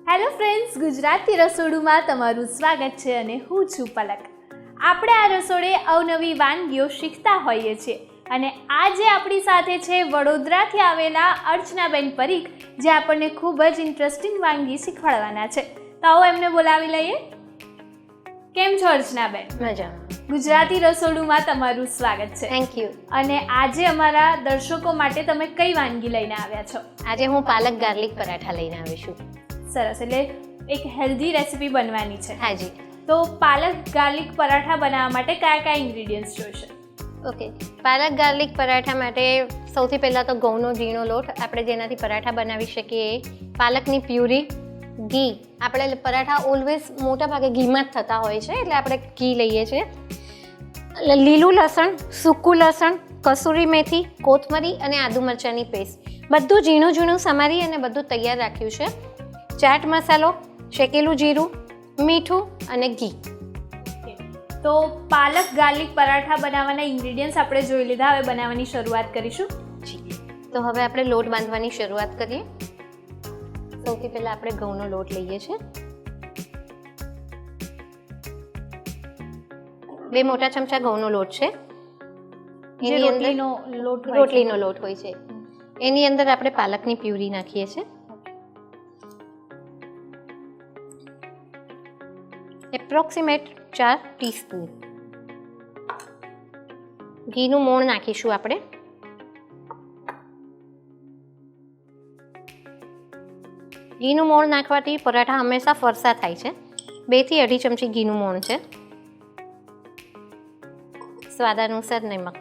Hello friends, Gujarati રસોડુમાં તમારું સ્વાગત છે અને હું છું પલક. આપણે આ રસોડે અવનવી વાનગીઓ શીખતા હોઈએ છીએ અને આજે આપણી સાથે છે વડોદરાથી આવેલા અર્ચનાબેન પરીખ, જે આપણને ખૂબ જ ઇન્ટરેસ્ટિંગ વાનગી શીખવાડવાના છે. તો આવો એમને બોલાવી લઈએ. કેમ છો અર્ચનાબેન? મજામાં. ગુજરાતી રસોડુમાં તમારું સ્વાગત છે. Thank you. અને આજે અમારા દર્શકો માટે તમે કઈ વાનગી લઈને આવ્યા છો? આજે હું પાલક ગાર્લિક પરાઠા લઈને આવી છું. સરસ, એટલે એક હેલ્ધી રેસિપી બનવાની છે. હાજી. તો પાલક ગાર્લિક પરાઠા બનાવવા માટે કયા કયા ઇન્ગ્રેડિયન્ટ્સ જોઈશે? ઓકે, પાલક ગાર્લિક પરાઠા માટે સૌથી પહેલાં તો ઘઉંનો ઝીણો લોટ, આપણે જેનાથી પરાઠા બનાવી શકીએ, પાલકની પ્યુરી, ઘી. આપણે પરાઠા ઓલવેઝ મોટા ભાગે ઘીમાં જ થતા હોય છે, એટલે આપણે ઘી લઈએ છીએ. લીલું લસણ, સૂકું લસણ, કસૂરી મેથી, કોથમરી અને આદુ મરચાંની પેસ્ટ, બધું ઝીણું ઝીણું સમારી અને બધું તૈયાર રાખ્યું છે. ચાટ મસાલો, શેકેલું જીરું, મીઠું અને ઘી. તો પાલક ગાર્લિક પરાઠા બનાવવાના ઇન્ગ્રેડિયન્ટ્સ આપણે જોઈ લીધા. હવે બનાવવાની શરૂઆત કરીશું. તો હવે આપણે લોટ બાંધવાની શરૂઆત કરીએ. સૌથી પહેલાં આપણે ઘઉંનો લોટ લઈએ છીએ. 2 મોટા ચમચા ઘઉંનો લોટ છે. એની અંદર રોટલીનો લોટ હોય છે. એની અંદર આપણે પાલકની પ્યુરી નાખીએ છીએ. Approximate 4 teaspoon. ઘીનું મોણ નાખીશું આપણે. ઘીનું મોણ નાખવાથી પરાઠા હંમેશા ફરસા થાય છે. 2 થી 2.5 ચમચી ઘીનું મોણ છે. સ્વાદ અનુસાર નમક.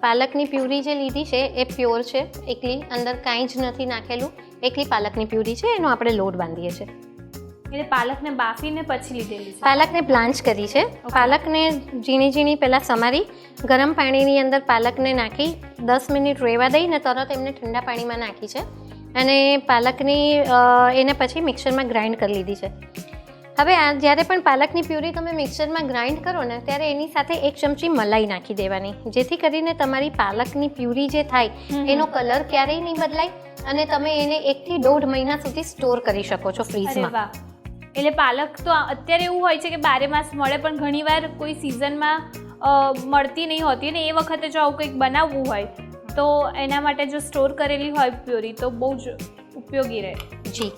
પાલકની પ્યુરી જે લીધી છે એ પ્યોર છે, એકલી અંદર કાંઈ જ નથી નાખેલું, એકલી પાલકની પ્યુરી છે. એનો આપણે લોટ બાંધીએ છીએ. એટલે પાલકને બાફીને પછી લીધેલી છે? પાલકને બ્લાન્ચ કરી છે. પાલકને ઝીણી ઝીણી પહેલાં સમારી ગરમ પાણીની અંદર પાલકને નાખી 10 મિનિટ રહેવા દઈને તરત એમને ઠંડા પાણીમાં નાખી છે અને પાલકની એને પછી મિક્સરમાં ગ્રાઇન્ડ કરી લીધી છે. હવે આ જ્યારે પણ પાલકની પ્યુરી તમે મિક્સરમાં ગ્રાઇન્ડ કરો ને ત્યારે એની સાથે 1 ચમચી મલાઈ નાખી દેવાની, જેથી કરીને તમારી પાલકની પ્યુરી જે થાય એનો કલર ક્યારેય નહીં બદલાય અને તમે એને 1 થી 1.5 મહિના સુધી સ્ટોર કરી શકો છો ફ્રીઝમાં. એટલે પાલક તો અત્યારે એવું હોય છે કે 12 માસ મળે, પણ ઘણીવાર કોઈ સિઝનમાં મળતી નહીં હોતી ને એ વખતે જો આવું કંઈક બનાવવું હોય તો એના માટે જો સ્ટોર કરેલી હોય પ્યુરી તો બહુ જ ઉપયોગી રહે. જી.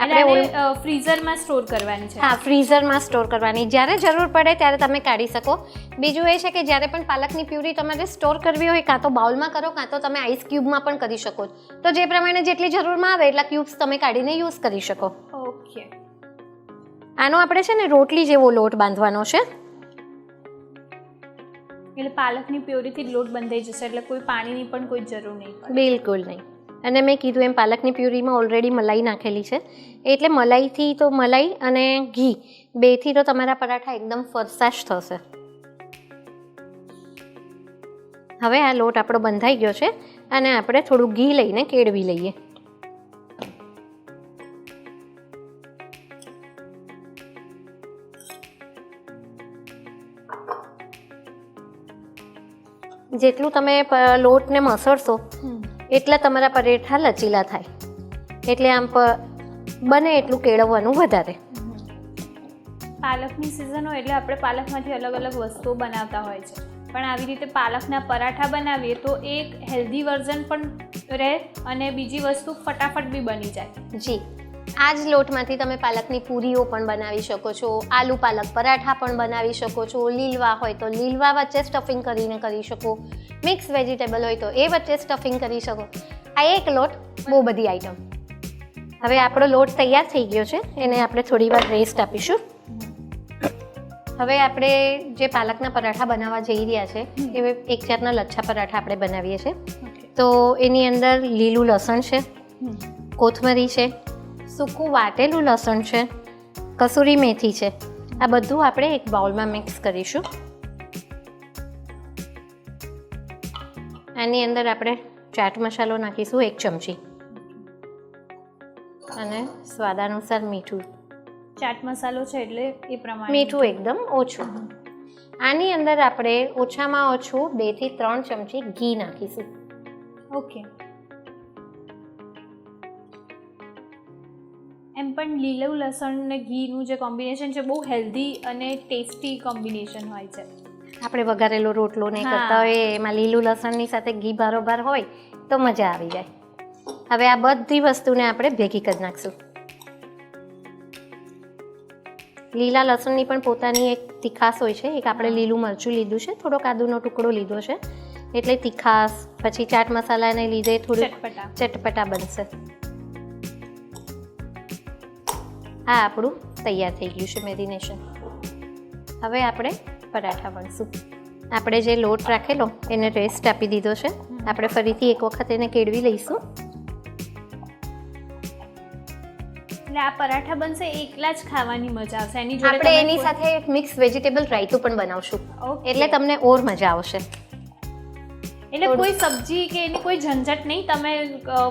આપણે ફ્રીઝરમાં સ્ટોર કરવાની છે? હા, ફ્રીઝરમાં સ્ટોર કરવાની. જ્યારે જરૂર પડે ત્યારે તમે કાઢી શકો. બીજું એ છે કે જ્યારે પણ પાલકની પ્યુરી તમારે સ્ટોર કરવી હોય, કાં તો બાઉલમાં કરો કાં તો તમે આઈસ ક્યુબમાં પણ કરી શકો. તો જે પ્રમાણે જેટલી જરૂરમાં આવે એટલા ક્યુબ્સ તમે કાઢીને યુઝ કરી શકો. ઓકે. આનો આપણે છે ને રોટલી જેવો લોટ બાંધવાનો છે. એટલે પાલકની પ્યુરીથી લોટ બંધાઈ જશે, એટલે કોઈ પાણીની પણ કોઈ જરૂર નહીં પડે? બિલકુલ નહીં. અને મેં કીધું એમ પાલકની પ્યુરીમાં ઓલરેડી મલાઈ નાખેલી છે, એટલે મલાઈથી તો મલાઈ અને ઘી 2 થી તો તમારા પરાઠા એકદમ ફરસાશ થશે. હવે આ લોટ આપણો બંધાઈ ગયો છે અને આપણે થોડું ઘી લઈને કેળવી લઈએ. જેટલું તમે લોટને મસળશો એટલા તમારા પરાઠા લચીલા થાય, એટલે આમ બને એટલું કેળવવાનું વધારે. પાલકની સિઝન હોય એટલે આપણે પાલકમાંથી અલગ અલગ વસ્તુઓ બનાવતા હોય છે, પણ આવી રીતે પાલકના પરાઠા બનાવીએ તો એક હેલ્ધી વર્ઝન પણ રહે અને બીજી વસ્તુ ફટાફટ બી બની જાય. જી. આ જ લોટમાંથી તમે પાલકની પૂરીઓ પણ બનાવી શકો છો, આલુ પાલક પરાઠા પણ બનાવી શકો છો, લીલવા હોય તો લીલવા વચ્ચે સ્ટફિંગ કરીને કરી શકો, મિક્સ વેજીટેબલ હોય તો એ વચ્ચે સ્ટફિંગ કરી શકો. આ એક લોટ બહુ બધી આઈટમ. હવે આપણો લોટ તૈયાર થઈ ગયો છે, એને આપણે થોડી વાર રેસ્ટ આપીશું. હવે આપણે જે પાલકના પરાઠા બનાવવા જઈ રહ્યા છે એ એક જાતના લચ્છા પરાઠા આપણે બનાવીએ છીએ. તો એની અંદર લીલું લસણ છે, કોથમરી છે, સૂકું વાટેલું લસણ છે, કસૂરી મેથી છે. આ બધું આપણે એક બાઉલમાં મિક્સ કરીશું. આની અંદર આપણે ચાટ મસાલો નાખીશું 1 ચમચી અને સ્વાદાનુસાર મીઠું. ચાટ મસાલો છે એટલે એ પ્રમાણે મીઠું એકદમ ઓછું. આની અંદર આપણે ઓછામાં ઓછું 2 થી 3 ચમચી ઘી નાખીશું. ઓકે. એમ પણ લીલું લસણ ને ઘીનું જે કોમ્બિનેશન છે બહુ હેલ્ધી અને ટેસ્ટી કોમ્બિનેશન હોય છે. આપણે વઘારેલો રોટલો નહીં કરતા હોય એમાં લીલું લસણની સાથે ઘી બારોબાર હોય તો મજા આવી જાય. હવે આ બધી વસ્તુને આપણે ભેગી કરી નાખશું. લીલા લસણની પણ પોતાની એક તીખાસ હોય છે. એક આપણે લીલું મરચું લીધું છે, થોડોક આદુનો ટુકડો લીધો છે, એટલે તીખાસ, પછી ચાટ મસાલાને લીધે થોડું ચટપટા બનશે. આ આપણું તૈયાર થઈ ગયું છે મેરિનેશન. હવે આપણે પરાઠા વણશું. આપણે જે લોટ રાખેલો એને રેસ્ટ આપી દીધો છે. આપણે ફરીથી એક વખત એને કેળવી લઈશું. એટલે આ પરાઠા બનશે એકલા જ ખાવાની મજા આવશે. એની જોડે આપણે એની સાથે મિક્સ વેજીટેબલ રાયતું પણ બનાવશું, એટલે તમને ઓર મજા આવશે. એટલે કોઈ સબ્જી કે એની કોઈ ઝંઝટ નહીં, તમે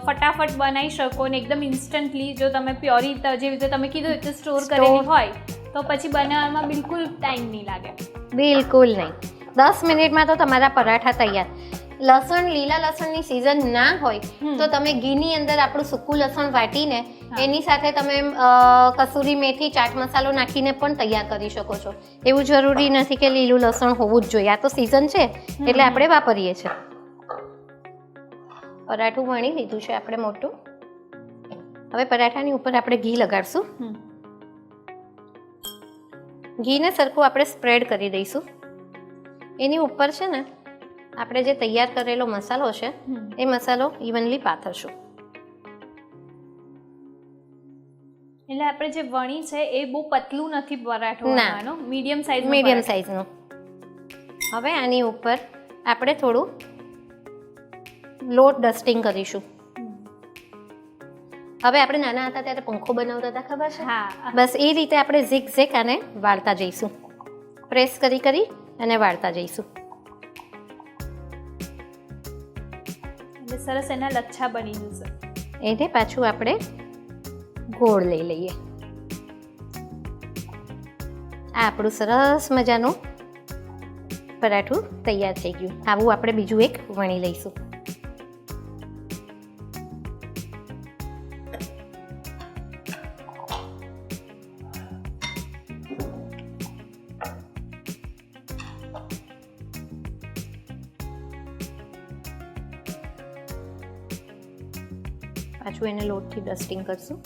ફટાફટ બનાવી શકો ને એકદમ ઇન્સ્ટન્ટલી. જો તમે પ્યોરી જેવી રીતે તમે કીધું એટલે સ્ટોર કરેલી હોય તો પછી બનાવવામાં બિલકુલ ટાઈમ નહીં લાગે. બિલકુલ નહીં. 10 મિનિટમાં તો તમારા પરાઠા તૈયાર. લીલા લસણની સિઝન ના હોય તો તમે ઘીની અંદર આપણું સૂકું લસણ વાટીને એની સાથે તમે કસૂરી મેથી, ચાટ મસાલો નાખીને પણ તૈયાર કરી શકો છો. એવું જરૂરી નથી કે લીલું લસણ હોવું જ જોઈએ. આ તો સિઝન છે એટલે આપણે વાપરીએ છીએ. પરાઠું વણી લીધું છે આપણે મોટું. હવે પરાઠાની ઉપર આપણે ઘી લગાડશું. ઘીને સરખું આપણે સ્પ્રેડ કરી દઈશું. એની ઉપર છે ને આપણે જે તૈયાર કરેલો મસાલો છે એ મસાલો ઇવનલી પાથરશું. એટલે આપણે જે વણી છે એ બહુ પતલું નથી પરાઠો બનાવવાનો, મીડિયમ સાઈઝનો. હવે આની ઉપર આપણે થોડું લોટ ડસ્ટિંગ કરીશું. હવે આપણે નાના હતા ત્યારે પંખો બનાવતા હતા, ખબર છે? હા. બસ એ રીતે આપણે ઝીક આને વાળતા જઈશું. પ્રેસ કરી અને વાળતા જઈશું. એટલે સરસ એના લચ્છા બની જશે. એને પાછું આપણે ગોળ લઈ લઈએ. આ આપણું સરસ મજાનું પરાઠું તૈયાર થઈ ગયું. આવું આપણે બીજું એક વણી લઈશું. પાછું એને લોટથી ડસ્ટિંગ કરશું.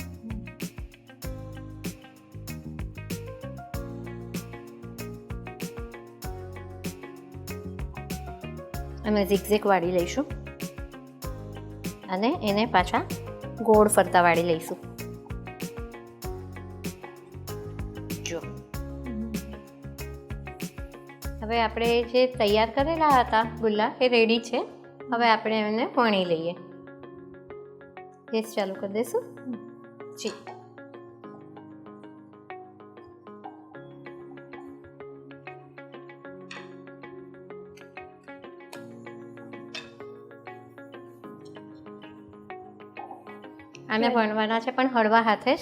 અમે ઝીક વાળી લઈશું અને એને પાછા ગોળ ફરતા વાળી લઈશું. જો હવે આપણે જે તૈયાર કરેલા હતા ગુલ્લા એ રેડી છે. હવે આપણે એને વણી લઈએ. ગેસ ચાલુ કરી દઈશું. જી. આને વણવાના છે પણ હળવા હાથે જ.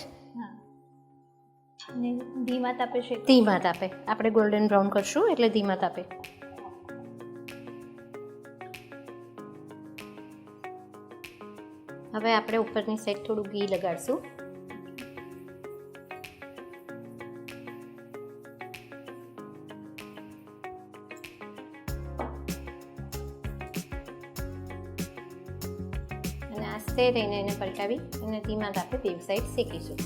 ધીમા તાપે છે. ધીમા તાપે આપણે ગોલ્ડન બ્રાઉન કરશું એટલે ધીમા તાપે. હવે આપણે ઉપરની સાઈડ થોડું ઘી લગાડશું. અને આસ્તે રહીને એને પલટાવી અને ધીમા તાપે બે સાઈડ શેકીશું.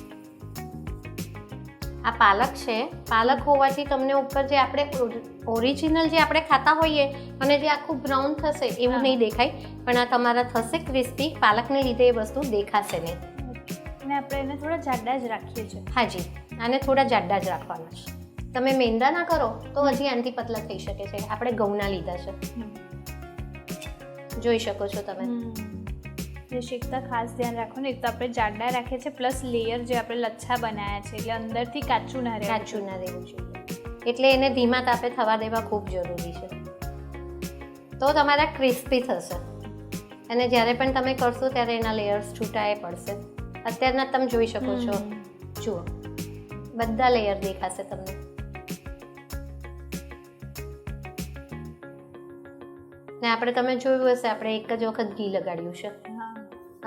આ પાલક છે. પાલક હોવાથી તમને ઉપર જે આપણે ઓરિજિનલ જે આપણે ખાતા હોઈએ અને જે આખું બ્રાઉન થશે એવું નહીં દેખાય, પણ આ તમારા થશે ક્રિસ્પી. પાલકને લીધે એ વસ્તુ દેખાશે નહીં. અને આપણે એને થોડા જાડા જ રાખીએ છીએ. હાજી, આને થોડા જાડા જ રાખવાના છે. તમે મેંદા ના કરો તો હજી આનાથી પતલા થઈ શકે છે. આપણે ઘઉંના લીધા છે, જોઈ શકો છો તમે. એ શેકતા ખાસ ધ્યાન રાખો ને. એક તો આપણે જાડા રાખીએ છીએ, પ્લસ લેયર જે આપણે લચ્છા બનાવ્યા છે એટલે અંદરથી કાચું ના રહેવું જોઈએ. એટલે એને ધીમા તાપે થવા દેવા ખૂબ જરૂરી છે, તો તમારા ક્રિસ્પી થશે. અને જ્યારે પણ તમે કરશો ત્યારે એના લેયર્સ છૂટા પડશે. અત્યારના તમે જોઈ શકો છો, જુઓ બધા લેયર દેખાશે તમને. ને આપણે તમે જોયું હશે આપણે એક જ વખત ઘી લગાડ્યું છે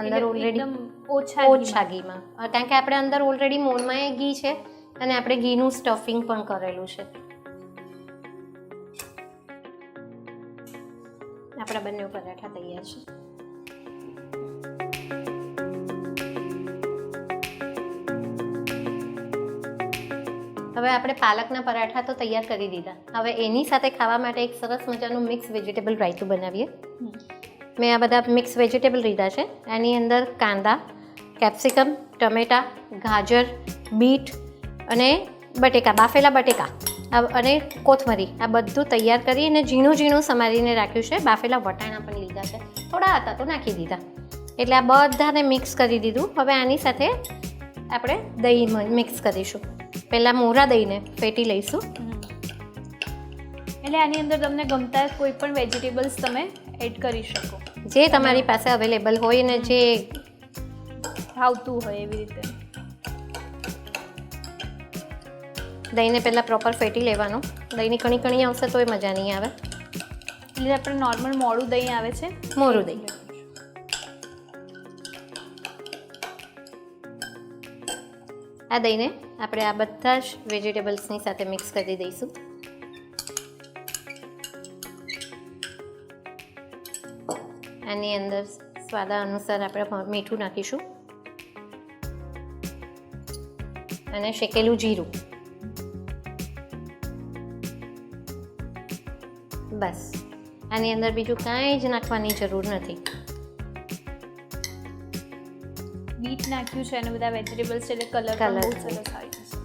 અંદર ઓલરેડી ઓછા ઘીમાં, કારણ કે આપણે અંદર ઓલરેડી મોણમાં એ ઘી છે અને આપણે ઘીનું સ્ટફિંગ પણ કરેલું છે. આપણા બંને પરાઠા તૈયાર છે. હવે આપણે પાલકના પરાઠા તો તૈયાર કરી દીધા. હવે એની સાથે ખાવા માટે એક સરસ મજાનું મિક્સ વેજીટેબલ રાયતું બનાવીએ. મેં આ બધા મિક્સ વેજીટેબલ લીધા છે. એની અંદર કાંદા, કેપ્સિકમ, ટમેટા, ગાજર, બીટ અને બટેકા, બાફેલા બટેકા અને કોથમરી, આ બધું તૈયાર કરી અને ઝીણું ઝીણું સમારીને રાખ્યું છે. બાફેલા વટાણા પણ લીધા છે, થોડા હતા તો નાખી દીધા. એટલે આ બધાને મિક્સ કરી દીધું. હવે આની સાથે આપણે દહીં મિક્સ કરીશું. પહેલાં મોરા દહીંને ફેટી લઈશું. એટલે આની અંદર તમને ગમતા કોઈ પણ વેજીટેબલ્સ તમે એડ કરી શકો, જે તમારી પાસે અવેલેબલ હોય ને જે ભાવતું હોય એવી રીતે. દહીંને પહેલાં પ્રોપર ફેટી લેવાનું. દહીંની કણી કણી આવશે તોય મજા નહીં આવે. એટલે આપણે નોર્મલ મોડું દહીં આવે છે, મોરું દહીં. આ દહીંને આપણે આ બધા જ વેજીટેબલ્સની સાથે મિક્સ કરી દઈશું. આની અંદર સ્વાદ અનુસાર આપણે મીઠું નાખીશું અને શેકેલું જીરું. બસ, આની અંદર બીજું કાંઈ જ નાખવાની જરૂર નથી. બીટ નાખ્યું છે અને બધા વેજીટેબલ્સ છે એટલે કલર બહુ સરસ આવી જશે.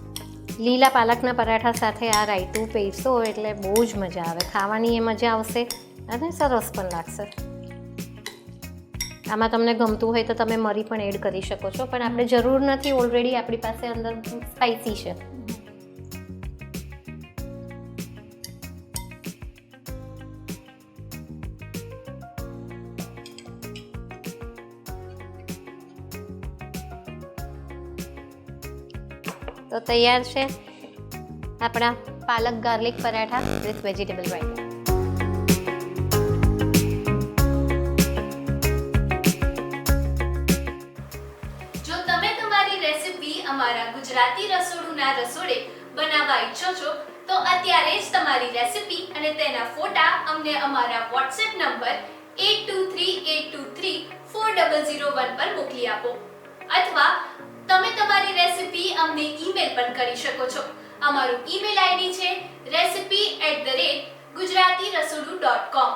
લીલા પાલકના પરાઠા સાથે આ રાયતું પીરસો એટલે બહુ જ મજા આવે. ખાવાની એ મજા આવશે અને સરસ પણ લાગશે. આમાં તમને ગમતું હોય તો તમે મરી પણ એડ કરી શકો છો, પણ આપણે જરૂર નથી. ઓલરેડી આપણી પાસે અંદર સ્પાઇસી છે. તો તૈયાર છે આપણા પાલક ગાર્લિક પરાઠા વિથ વેજીટેબલ રાયતું. જો તમે તમારી રેસિપી અમારા ગુજરાતી રસોડુના રસોડે બનાવવા ઈચ્છો છો તો અત્યારે જ તમારી રેસિપી અને તેના ફોટા અમને અમારા WhatsApp નંબર 8238234001 પર મોકલી આપો, અથવા તમે તમારી રેસિપી અમને ઈમેલ પણ કરી શકો છો. અમારું ઈમેલ આઈડી છે recipe@gujaratiRasodu.com.